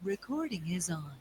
Recording is on.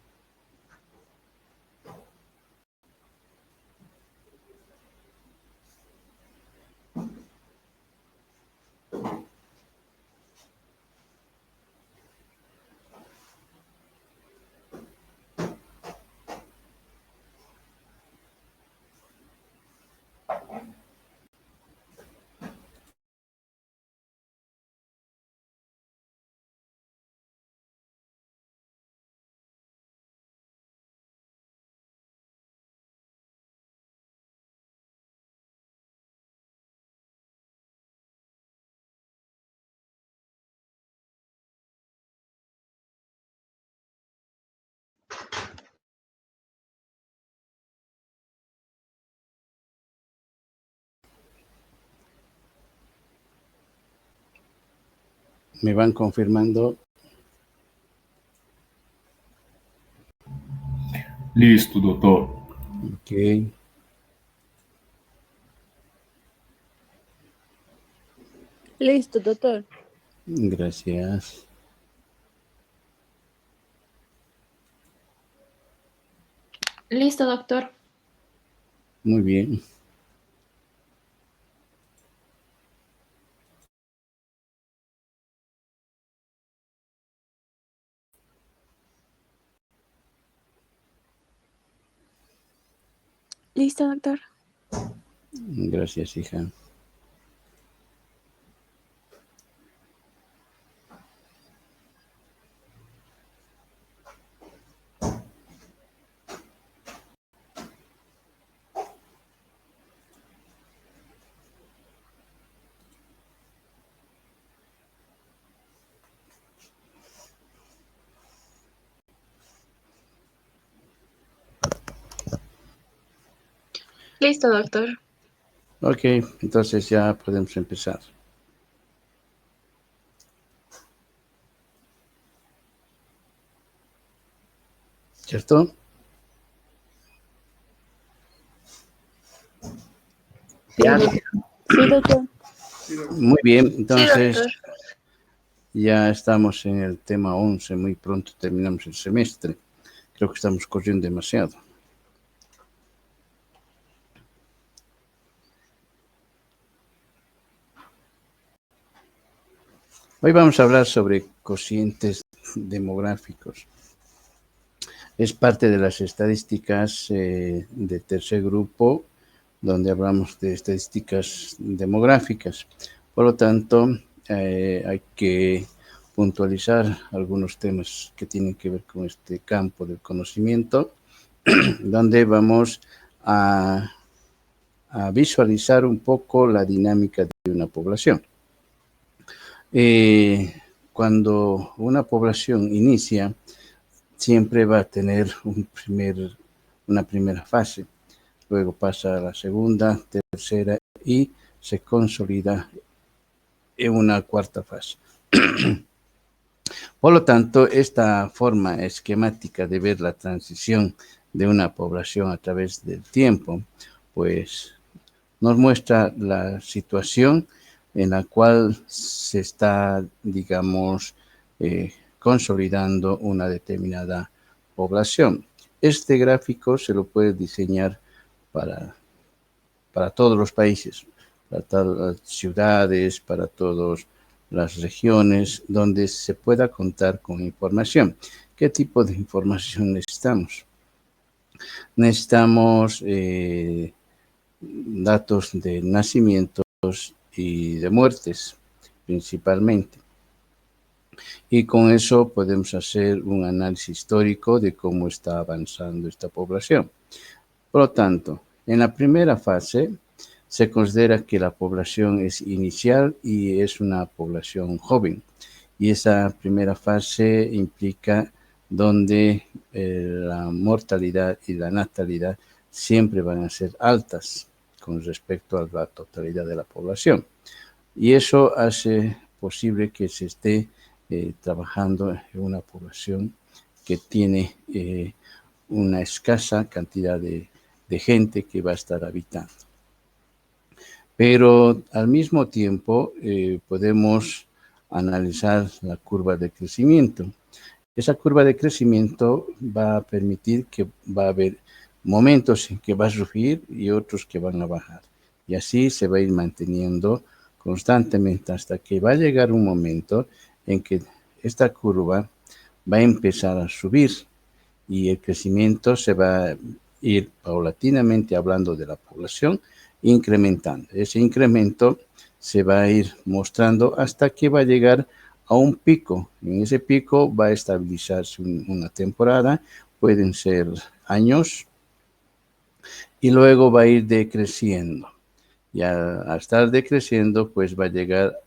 Me van confirmando. Listo, doutor. Ok. Listo, doctor. Gracias. Listo, doctor. Muy bien. Listo, doctor. Gracias, hija. Listo, doctor. Ok, entonces ya podemos empezar. ¿Cierto? Ya. Sí, doctor. Muy bien, Sí, entonces doctor. ya estamos en el tema 11. Muy pronto terminamos el semestre. Creo que estamos corriendo demasiado. Hoy vamos a hablar sobre cocientes demográficos. Es parte de las estadísticas de tercer grupo, donde hablamos de estadísticas demográficas. Por lo tanto, hay que puntualizar algunos temas que tienen que ver con este campo del conocimiento, donde vamos a visualizar un poco la dinámica de una población. Cuando una población inicia, siempre va a tener una primera fase, luego pasa a la segunda, tercera y se consolida en una cuarta fase. Por lo tanto, esta forma esquemática de ver la transición de una población a través del tiempo, pues nos muestra la situación en la cual se está, digamos, consolidando una determinada población. Este gráfico se lo puede diseñar para todos los países, para todas las ciudades, para todas las regiones donde se pueda contar con información. ¿Qué tipo de información necesitamos? Necesitamos datos de nacimientos y de muertes, principalmente. Y con eso podemos hacer un análisis histórico de cómo está avanzando esta población. Por lo tanto, en la primera fase se considera que la población es inicial y es una población joven. Y esa primera fase implica donde la mortalidad y la natalidad siempre van a ser altas con respecto a la totalidad de la población. Y eso hace posible que se esté trabajando en una población que tiene una escasa cantidad de gente que va a estar habitando. Pero al mismo tiempo podemos analizar la curva de crecimiento. Esa curva de crecimiento va a permitir que va a haber momentos en que va a subir y otros que van a bajar. Y así se va a ir manteniendo constantemente hasta que va a llegar un momento en que esta curva va a empezar a subir y el crecimiento se va a ir paulatinamente, hablando de la población, incrementando. Ese incremento se va a ir mostrando hasta que va a llegar a un pico. En ese pico va a estabilizarse una temporada, pueden ser años, y luego va a ir decreciendo. Y al estar decreciendo, pues va a llegar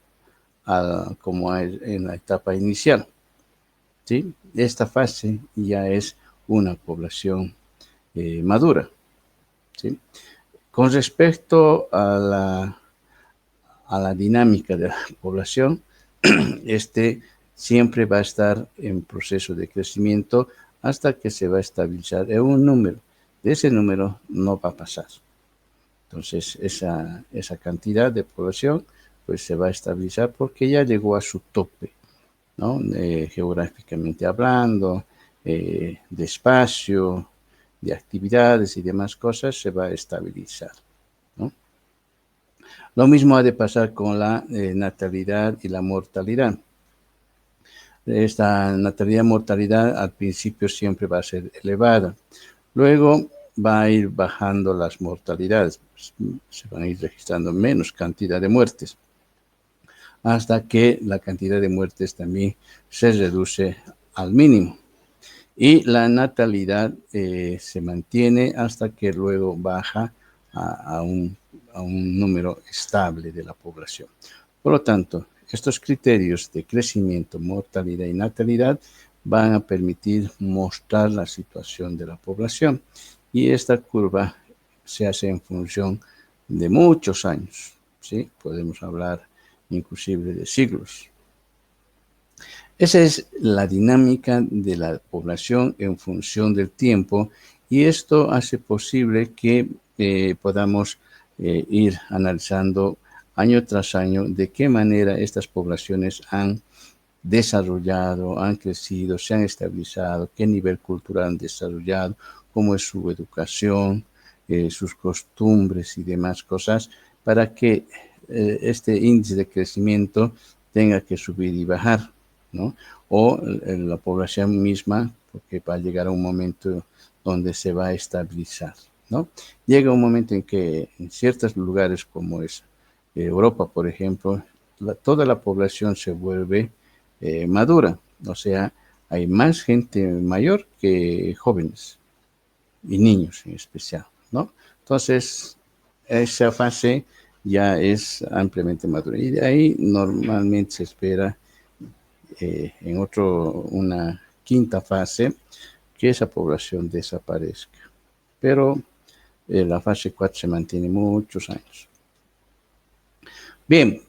como en la etapa inicial. ¿Sí? Esta fase ya es una población madura. ¿Sí? Con respecto a la dinámica de la población, siempre va a estar en proceso de crecimiento hasta que se va a estabilizar en un número. De ese número no va a pasar. Entonces, esa cantidad de población pues se va a estabilizar porque ya llegó a su tope, ¿no? Geográficamente hablando, de espacio, de actividades y demás cosas, se va a estabilizar, ¿no? Lo mismo ha de pasar con la natalidad y la mortalidad. Esta natalidad-mortalidad al principio siempre va a ser elevada. Luego va a ir bajando las mortalidades. Se van a ir registrando menos cantidad de muertes, hasta que la cantidad de muertes también se reduce al mínimo. Y la natalidad se mantiene hasta que luego baja a un número estable de la población. Por lo tanto, estos criterios de crecimiento, mortalidad y natalidad van a permitir mostrar la situación de la población. Y esta curva se hace en función de muchos años, ¿sí? Podemos hablar inclusive de siglos. Esa es la dinámica de la población en función del tiempo, y esto hace posible que podamos ir analizando año tras año de qué manera estas poblaciones han desarrollado, han crecido, se han estabilizado, qué nivel cultural han desarrollado, cómo es su educación, sus costumbres y demás cosas, para que este índice de crecimiento tenga que subir y bajar, ¿no? O la población misma, porque va a llegar a un momento donde se va a estabilizar, ¿no? Llega un momento en que en ciertos lugares como es Europa, por ejemplo, toda la población se vuelve madura, o sea, hay más gente mayor que jóvenes y niños en especial, ¿no? Entonces, esa fase ya es ampliamente madura, y de ahí normalmente se espera una quinta fase, que esa población desaparezca. Pero la fase 4 se mantiene muchos años. Bien,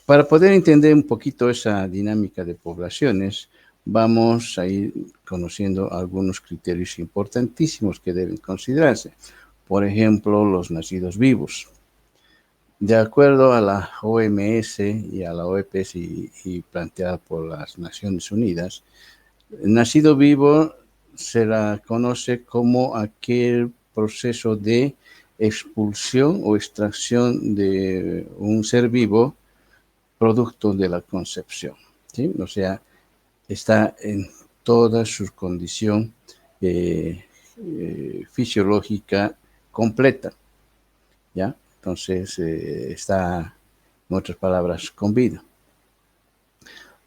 para poder entender un poquito esa dinámica de poblaciones, vamos a ir conociendo algunos criterios importantísimos que deben considerarse. Por ejemplo, los nacidos vivos. De acuerdo a la OMS y a la OEPS y planteada por las Naciones Unidas, el nacido vivo se la conoce como aquel proceso de expulsión o extracción de un ser vivo producto de la concepción, ¿sí? O sea, está en toda su condición fisiológica completa, ¿ya? Entonces, está, en otras palabras, con vida.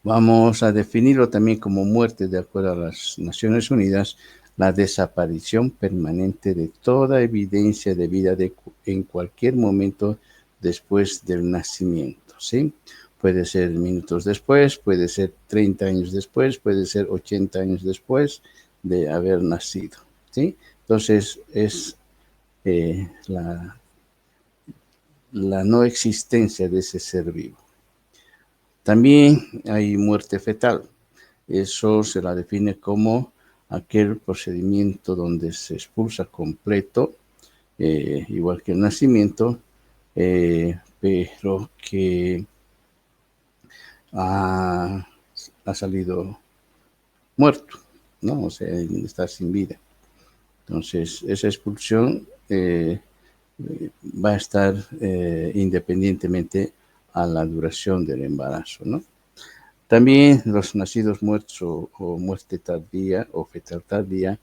Vamos a definirlo también como muerte, de acuerdo a las Naciones Unidas, la desaparición permanente de toda evidencia de vida en cualquier momento después del nacimiento, ¿sí? Puede ser minutos después, puede ser 30 años después, puede ser 80 años después de haber nacido, ¿sí? Entonces, es la no existencia de ese ser vivo. También hay muerte fetal. Eso se la define como aquel procedimiento donde se expulsa completo, igual que el nacimiento, pero que ha salido muerto, ¿no? O sea, está sin vida. Entonces, esa expulsión va a estar independientemente a la duración del embarazo, ¿no? También los nacidos muertos o muerte tardía o fetal tardía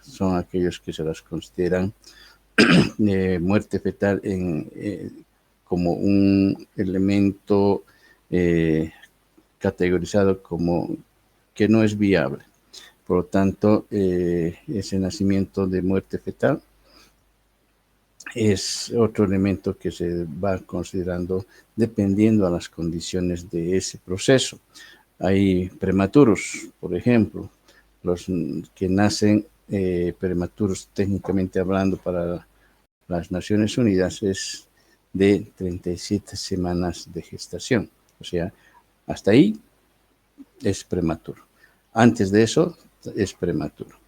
son aquellos que se las consideran muerte fetal como un elemento categorizado como que no es viable. Por lo tanto, ese nacimiento de muerte fetal es otro elemento que se va considerando dependiendo a las condiciones de ese proceso. Hay prematuros, por ejemplo, los que nacen prematuros técnicamente hablando para las Naciones Unidas es de 37 semanas de gestación. O sea, hasta ahí es prematuro. Antes de eso es prematuro.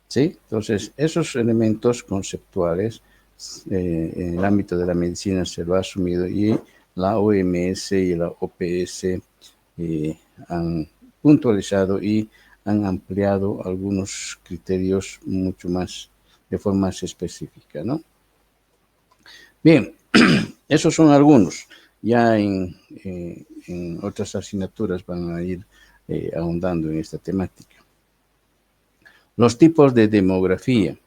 ¿Sí? Entonces, esos elementos conceptuales en el ámbito de la medicina se lo ha asumido y la OMS y la OPS han puntualizado y han ampliado algunos criterios mucho más de forma más específica, ¿no? Bien, esos son algunos. Ya en otras asignaturas van a ir ahondando en esta temática. Los tipos de demografía.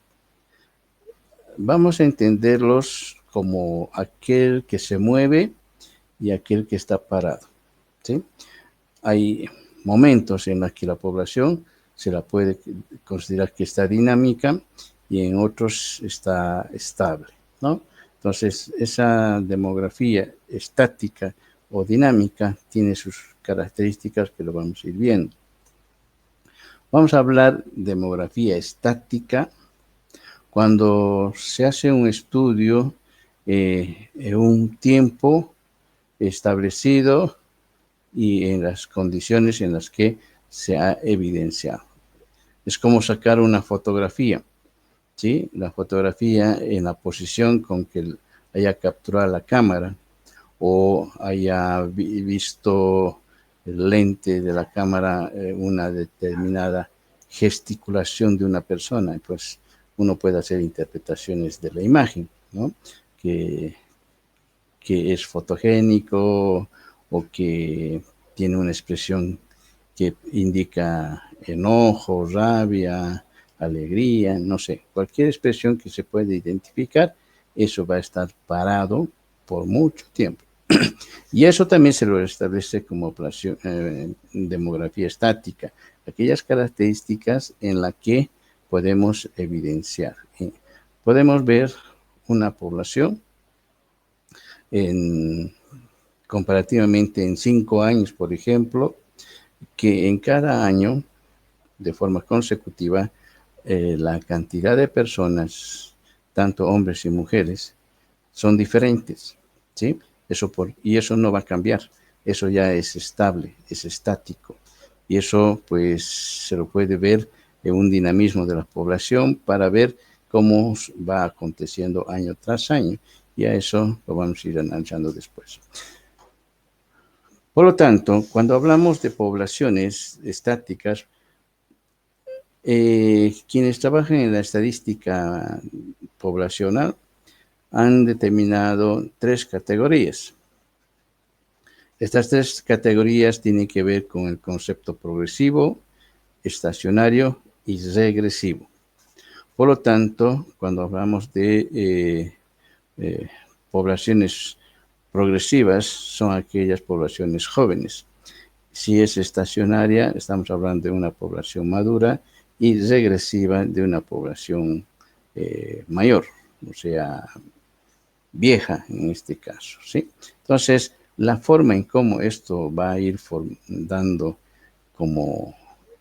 Vamos a entenderlos como aquel que se mueve y aquel que está parado, ¿sí? Hay momentos en los que la población se la puede considerar que está dinámica y en otros está estable, ¿no? Entonces, esa demografía estática o dinámica tiene sus características que lo vamos a ir viendo. Vamos a hablar de demografía estática cuando se hace un estudio en un tiempo establecido y en las condiciones en las que se ha evidenciado. Es como sacar una fotografía, ¿sí? La fotografía en la posición con que haya capturado la cámara o haya visto el lente de la cámara una determinada gesticulación de una persona, pues uno puede hacer interpretaciones de la imagen, ¿no? Que es fotogénico o que tiene una expresión que indica enojo, rabia, alegría, no sé, cualquier expresión que se pueda identificar, eso va a estar parado por mucho tiempo. Y eso también se lo establece como demografía estática, aquellas características en las que podemos evidenciar. Podemos ver una población comparativamente en 5 años, por ejemplo, que en cada año, de forma consecutiva, la cantidad de personas, tanto hombres y mujeres, son diferentes, ¿sí? Y eso no va a cambiar, eso ya es estable, es estático, y eso pues se lo puede ver en un dinamismo de la población para ver cómo va aconteciendo año tras año, y a eso lo vamos a ir analizando después. Por lo tanto, cuando hablamos de poblaciones estáticas, quienes trabajan en la estadística poblacional han determinado 3 categorías. Estas 3 categorías tienen que ver con el concepto progresivo, estacionario y regresivo. Por lo tanto, cuando hablamos de poblaciones progresivas, son aquellas poblaciones jóvenes. Si es estacionaria, estamos hablando de una población madura, y regresiva de una población mayor, o sea, vieja en este caso, ¿sí? Entonces, la forma en cómo esto va a ir dando como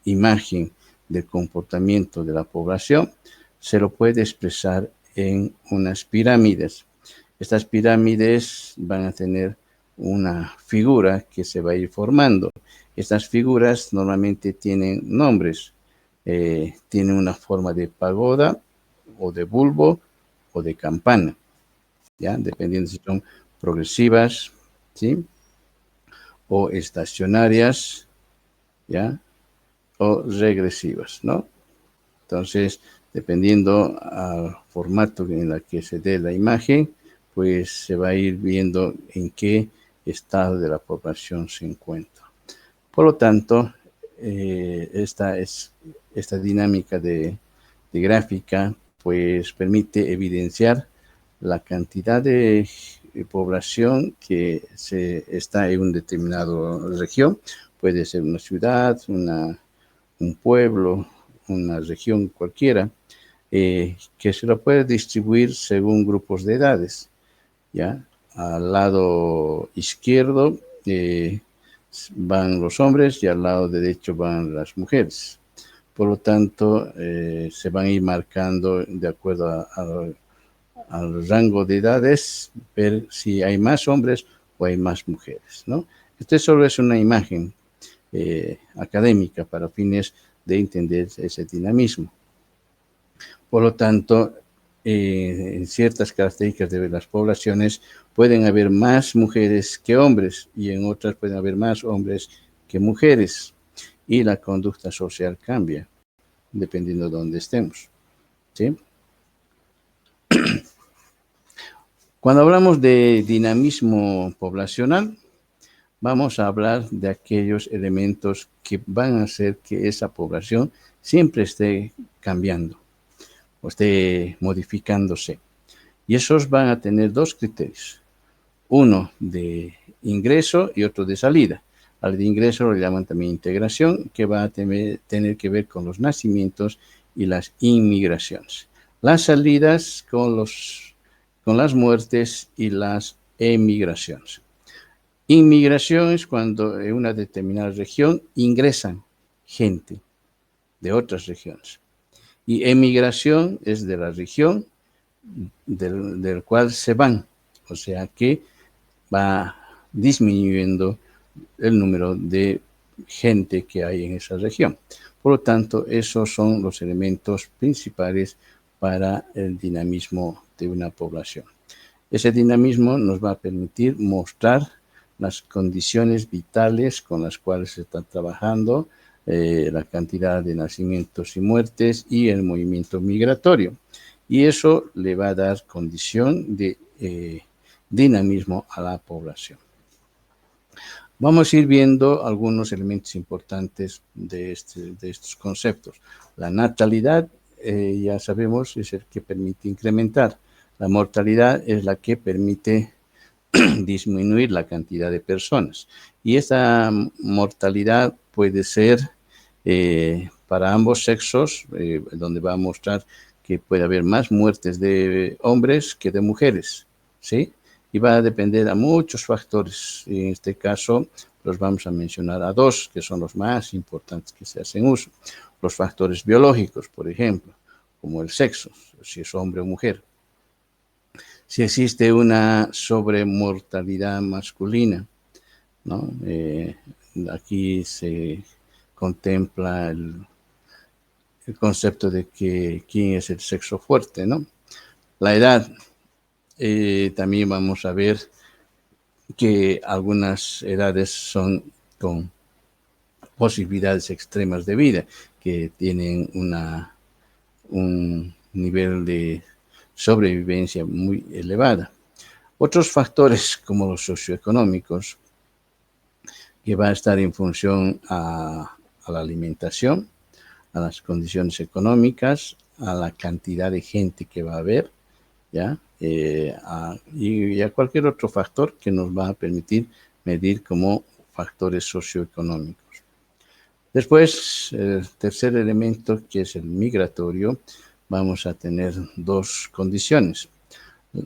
imagen del comportamiento de la población, se lo puede expresar en unas pirámides. Estas pirámides van a tener una figura que se va a ir formando. Estas figuras normalmente tienen nombres. Tienen una forma de pagoda o de bulbo o de campana, ¿ya? Dependiendo si son progresivas, ¿sí? O estacionarias, ¿ya? o regresivas, ¿no? Entonces, dependiendo al formato en el que se dé la imagen, pues se va a ir viendo en qué estado de la población se encuentra. Por lo tanto, esta dinámica de gráfica pues permite evidenciar la cantidad de población que está en una determinada región. Puede ser una ciudad, un pueblo, una región cualquiera, que se lo puede distribuir según grupos de edades, ¿ya? Al lado izquierdo van los hombres y al lado derecho van las mujeres. Por lo tanto, se van a ir marcando de acuerdo al rango de edades, ver si hay más hombres o hay más mujeres, ¿no? Esto solo es una imagen académica para fines de entender ese dinamismo. Por lo tanto, en ciertas características de las poblaciones pueden haber más mujeres que hombres y en otras pueden haber más hombres que mujeres y la conducta social cambia dependiendo de dónde estemos, ¿sí? Cuando hablamos de dinamismo poblacional, vamos a hablar de aquellos elementos que van a hacer que esa población siempre esté cambiando o esté modificándose. Y esos van a tener dos criterios, uno de ingreso y otro de salida. Al de ingreso lo llaman también integración, que va a tener que ver con los nacimientos y las inmigraciones. Las salidas con las muertes y las emigraciones. Inmigración es cuando en una determinada región ingresan gente de otras regiones. Y emigración es de la región del cual se van, o sea que va disminuyendo el número de gente que hay en esa región. Por lo tanto, esos son los elementos principales para el dinamismo de una población. Ese dinamismo nos va a permitir mostrar las condiciones vitales con las cuales se está trabajando, la cantidad de nacimientos y muertes y el movimiento migratorio. Y eso le va a dar condición de dinamismo a la población. Vamos a ir viendo algunos elementos importantes de estos conceptos. La natalidad, ya sabemos, es el que permite incrementar. La mortalidad es la que permite disminuir la cantidad de personas. Y esta mortalidad puede ser para ambos sexos, donde va a mostrar que puede haber más muertes de hombres que de mujeres, ¿sí? Y va a depender a muchos factores. En este caso, los vamos a mencionar a dos, que son los más importantes que se hacen uso. Los factores biológicos, por ejemplo, como el sexo, si es hombre o mujer. Si existe una sobremortalidad masculina, ¿no? Aquí se contempla el concepto de que quién es el sexo fuerte, ¿no? La edad, también vamos a ver que algunas edades son con posibilidades extremas de vida, que tienen un nivel de sobrevivencia muy elevada. Otros factores como los socioeconómicos, que va a estar en función a la alimentación, a las condiciones económicas, a la cantidad de gente que va a haber, ¿ya? Y a cualquier otro factor que nos va a permitir medir como factores socioeconómicos. Después, el tercer elemento, que es el migratorio, vamos a tener dos condiciones,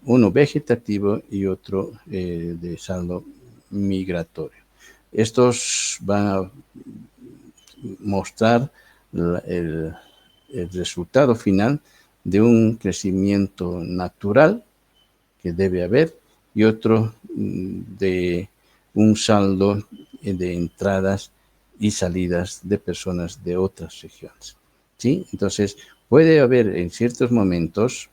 uno vegetativo y otro de saldo migratorio. Estos van a mostrar el resultado final de un crecimiento natural que debe haber y otro de un saldo de entradas y salidas de personas de otras regiones, ¿sí? Entonces, puede haber en ciertos momentos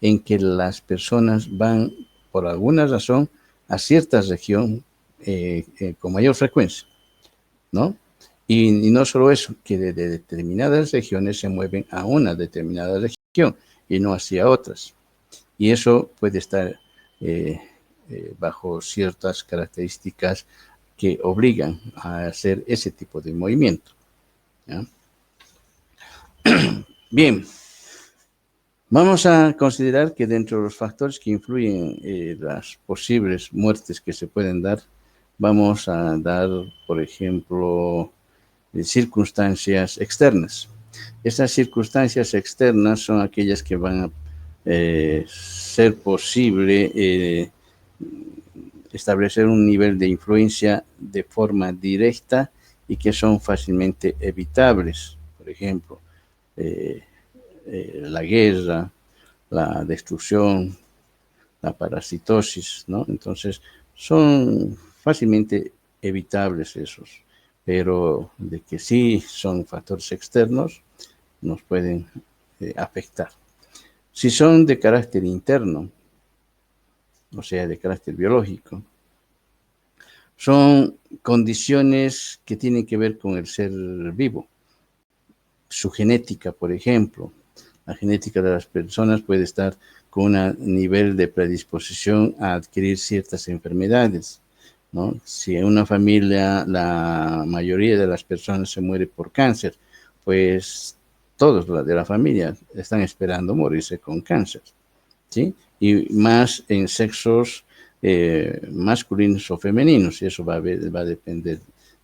en que las personas van por alguna razón a cierta región con mayor frecuencia, ¿no? Y no solo eso, que de determinadas regiones se mueven a una determinada región y no hacia otras. Y eso puede estar bajo ciertas características que obligan a hacer ese tipo de movimiento, ¿ya? Bien, vamos a considerar que dentro de los factores que influyen las posibles muertes que se pueden dar, vamos a dar, por ejemplo, circunstancias externas. Esas circunstancias externas son aquellas que van a ser posible establecer un nivel de influencia de forma directa y que son fácilmente evitables. Por ejemplo, la guerra, la destrucción, la parasitosis, ¿no? Entonces, son fácilmente evitables esos, pero de que sí son factores externos, nos pueden afectar. Si son de carácter interno, o sea, de carácter biológico, son condiciones que tienen que ver con el ser vivo. Su genética, por ejemplo. La genética de las personas puede estar con un nivel de predisposición a adquirir ciertas enfermedades, ¿no? Si en una familia la mayoría de las personas se muere por cáncer, pues todos de la familia están esperando morirse con cáncer, ¿sí? Y más en sexos masculinos o femeninos, y eso va a depender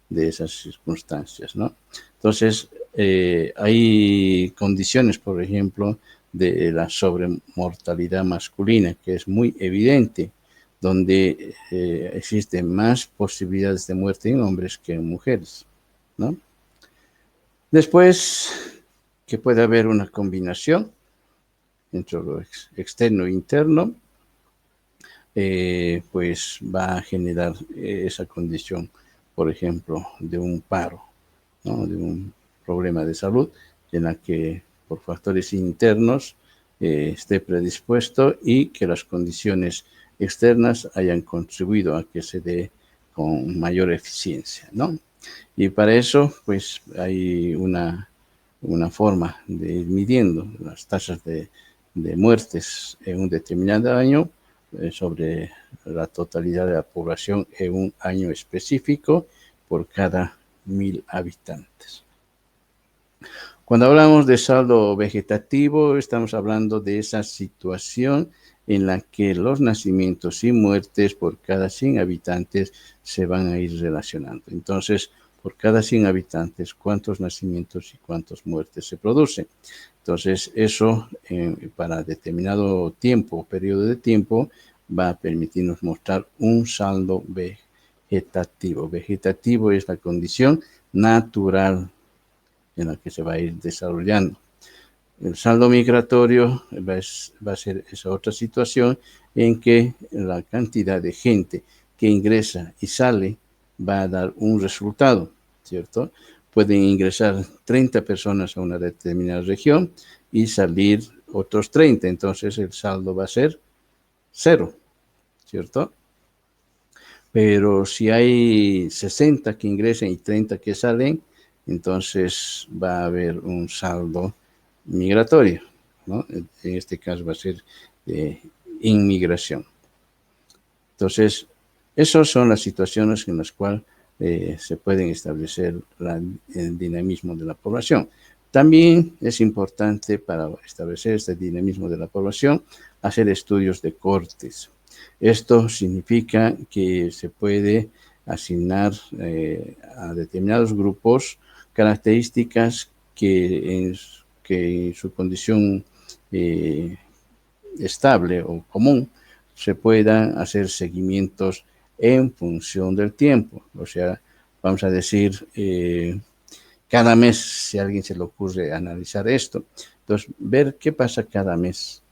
de esas circunstancias, ¿no? Entonces, hay condiciones, por ejemplo, de la sobremortalidad masculina, que es muy evidente, donde existen más posibilidades de muerte en hombres que en mujeres, ¿no? Después, que puede haber una combinación entre lo externo e interno, pues va a generar esa condición, por ejemplo, de un paro, ¿no? De un problema de salud en la que por factores internos esté predispuesto y que las condiciones externas hayan contribuido a que se dé con mayor eficiencia, ¿no? Y para eso, pues hay una forma de ir midiendo las tasas de muertes en un determinado año sobre la totalidad de la población en un año específico por cada 1000 habitantes. Cuando hablamos de saldo vegetativo, estamos hablando de esa situación en la que los nacimientos y muertes por cada 100 habitantes se van a ir relacionando. Entonces, por cada 100 habitantes, ¿cuántos nacimientos y cuántas muertes se producen? Entonces, eso para determinado tiempo, periodo de tiempo, va a permitirnos mostrar un saldo vegetativo. Vegetativo es la condición natural en la que se va a ir desarrollando. El saldo migratorio va a ser esa otra situación en que la cantidad de gente que ingresa y sale va a dar un resultado, ¿cierto? Pueden ingresar 30 personas a una determinada región y salir otros 30, entonces el saldo va a ser 0, ¿cierto? Pero si hay 60 que ingresan y 30 que salen, entonces va a haber un saldo migratorio, ¿no? En este caso va a ser inmigración. Entonces, esas son las situaciones en las cuales se pueden establecer el dinamismo de la población. También es importante para establecer este dinamismo de la población hacer estudios de cortes. Esto significa que se puede asignar a determinados grupos características que en su condición estable o común se puedan hacer seguimientos en función del tiempo. O sea, vamos a decir, cada mes, si a alguien se le ocurre analizar esto, entonces ver qué pasa cada mes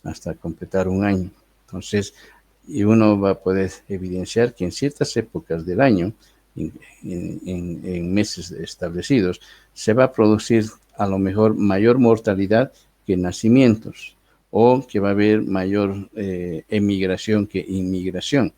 hasta completar un año. Entonces, y uno va a poder evidenciar que en ciertas épocas del año, en meses establecidos, se va a producir a lo mejor mayor mortalidad que nacimientos, o que va a haber mayor emigración que inmigración,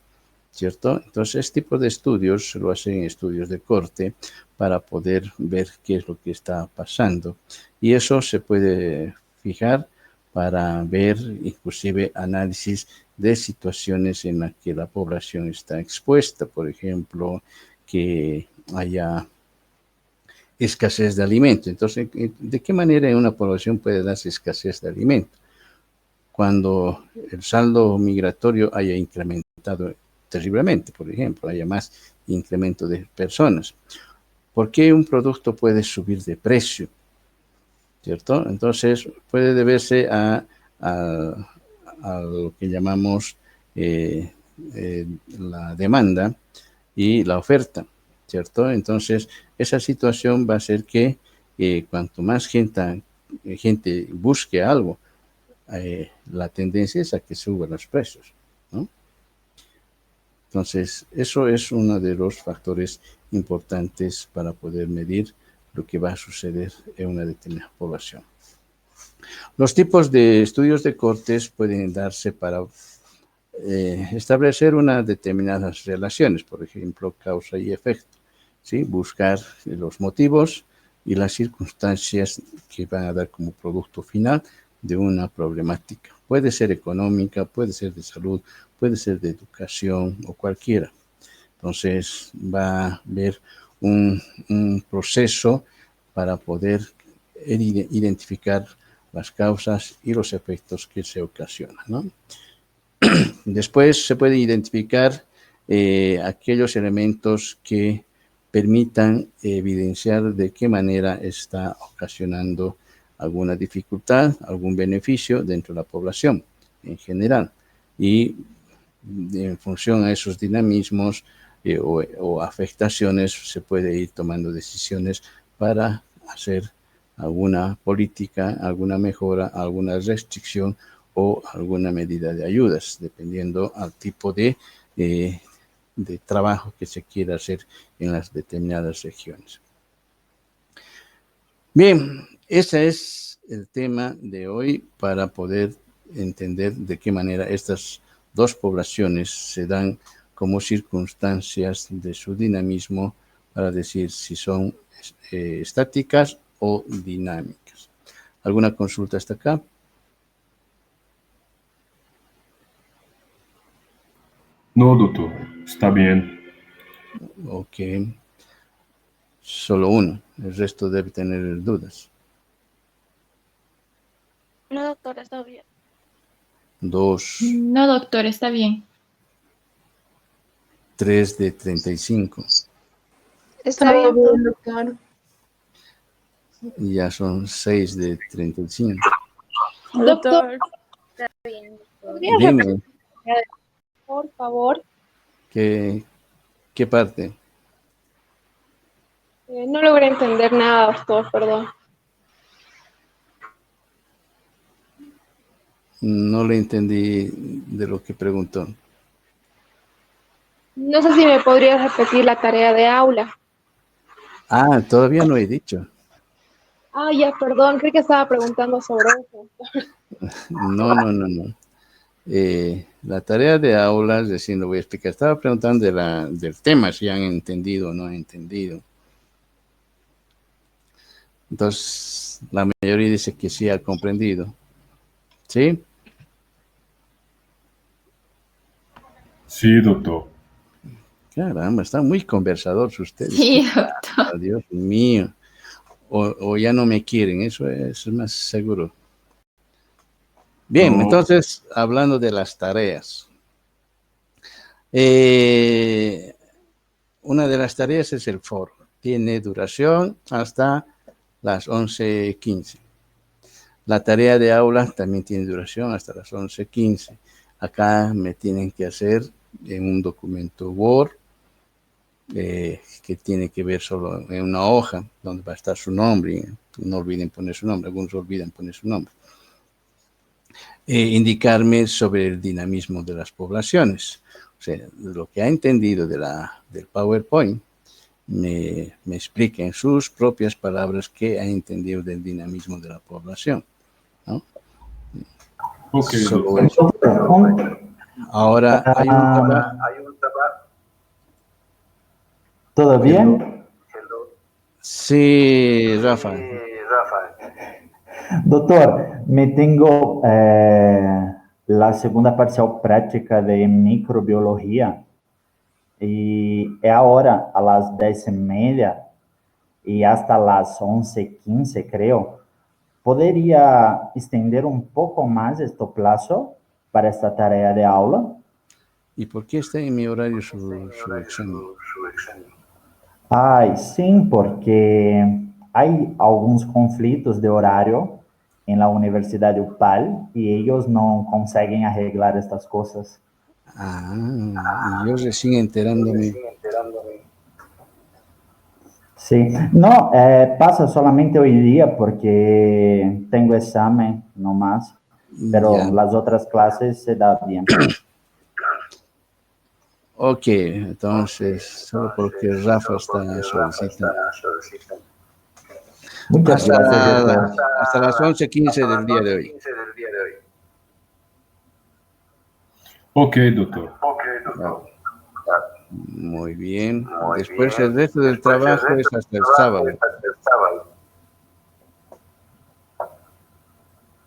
¿cierto? Entonces, este tipo de estudios se lo hacen estudios de corte para poder ver qué es lo que está pasando. Y eso se puede fijar para ver inclusive análisis de situaciones en las que la población está expuesta, por ejemplo, que haya escasez de alimento. Entonces, ¿de qué manera en una población puede darse escasez de alimento? Cuando el saldo migratorio haya incrementado terriblemente, por ejemplo, haya más incremento de personas. ¿Por qué un producto puede subir de precio? ¿Cierto? Entonces, puede deberse a lo que llamamos la demanda y la oferta, ¿cierto? Entonces, esa situación va a hacer que cuanto más gente busque algo, la tendencia es a que suban los precios, ¿no? Entonces, eso es uno de los factores importantes para poder medir lo que va a suceder en una determinada población. Los tipos de estudios de cortes pueden darse para establecer unas determinadas relaciones, por ejemplo, causa y efecto, ¿sí? Buscar los motivos y las circunstancias que van a dar como producto final de una problemática. Puede ser económica, puede ser de salud, puede ser de educación o cualquiera. Entonces va a haber un proceso para poder identificar las causas y los efectos que se ocasionan, ¿no? Después se puede identificar aquellos elementos que permitan evidenciar de qué manera está ocasionando alguna dificultad, algún beneficio dentro de la población en general. Y en función a esos dinamismos o afectaciones se puede ir tomando decisiones para hacer alguna política, alguna mejora, alguna restricción o alguna medida de ayudas, dependiendo al tipo de trabajo que se quiera hacer en las determinadas regiones. Bien, ese es el tema de hoy para poder entender de qué manera estas dos poblaciones se dan como circunstancias de su dinamismo para decir si son estáticas o dinámicas. ¿Alguna consulta hasta acá? No, doctor, está bien. Ok. Solo uno, el resto debe tener dudas. No, doctor, está bien. 2, No, doctor, está bien. 3 de 35. Está bien, doctor. Y ya son 6 de 35. Doctor, ¿podría Dime, repetir, por favor? ¿qué parte? No logré entender nada, doctor, perdón. No le entendí de lo que preguntó. No sé si me podría repetir la tarea de aula. Ah, todavía no he dicho. Ah, ya, perdón, creí que estaba preguntando sobre eso. No. La tarea de aulas, recién lo voy a explicar. Estaba preguntando del tema, si han entendido o no han entendido. Entonces, la mayoría dice que sí ha comprendido. ¿Sí? Sí, doctor. Caramba, están muy conversadores ustedes. Sí, doctor. Dios mío. O ya no me quieren, eso es más seguro. Bien, No. entonces, hablando de las tareas. Una de las tareas es el foro. Tiene duración hasta las 11:15. La tarea de aula también tiene duración hasta las 11:15. Acá me tienen que hacer en un documento Word que tiene que ver solo en una hoja donde va a estar su nombre. No olviden poner su nombre, algunos olvidan poner su nombre. Indicarme sobre el dinamismo de las poblaciones. O sea, lo que ha entendido del PowerPoint, me explica en sus propias palabras qué ha entendido del dinamismo de la población, ¿no? Ok, Solo doctor. eso. Ahora hay un trabajo. ¿Todo Hello. bien? Sí, Rafa. Doutor, me tengo la segunda parcial prática de microbiología y es ahora a las 10:30 y hasta las 11:15, creo. ¿Podría extender un poco más este plazo para esta tarea de aula? ¿Y por qué está en mi horario su examen? Ay, sim, porque hay algunos conflictos de horario en la Universidad de UPAL y ellos no consiguen arreglar estas cosas. Ah, y yo recién enterándome. Sí, no, pasa solamente hoy día porque tengo examen nomás, Ya. pero las otras clases se da bien. Ok, entonces, solo porque Rafa está solicitando. Muchas gracias, doctor. Hasta las 11:15 del día de hoy. Ok, doctor. Ah, muy bien. Después el resto del trabajo es hasta el sábado.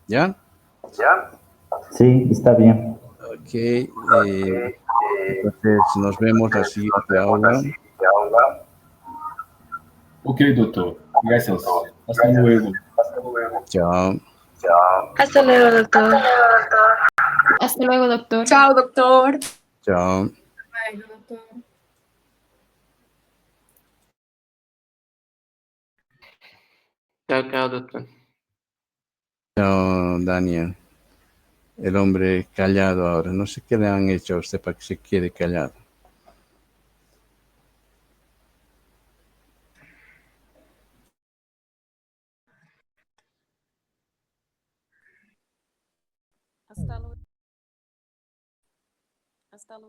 ¿Ya? Sí, está bien. Ok. Entonces nos vemos la siguiente aula. Ok, doctor. Gracias. Hasta luego. Chao. Hasta luego, doctor. Hasta luego, doctor. Chao, doctor. Chao. Bye, doctor. Chao, chao, doctor. Chao, Daniel. El hombre callado ahora. No sé qué le han hecho a usted para que se quede callado. Hasta luego. Hasta luego.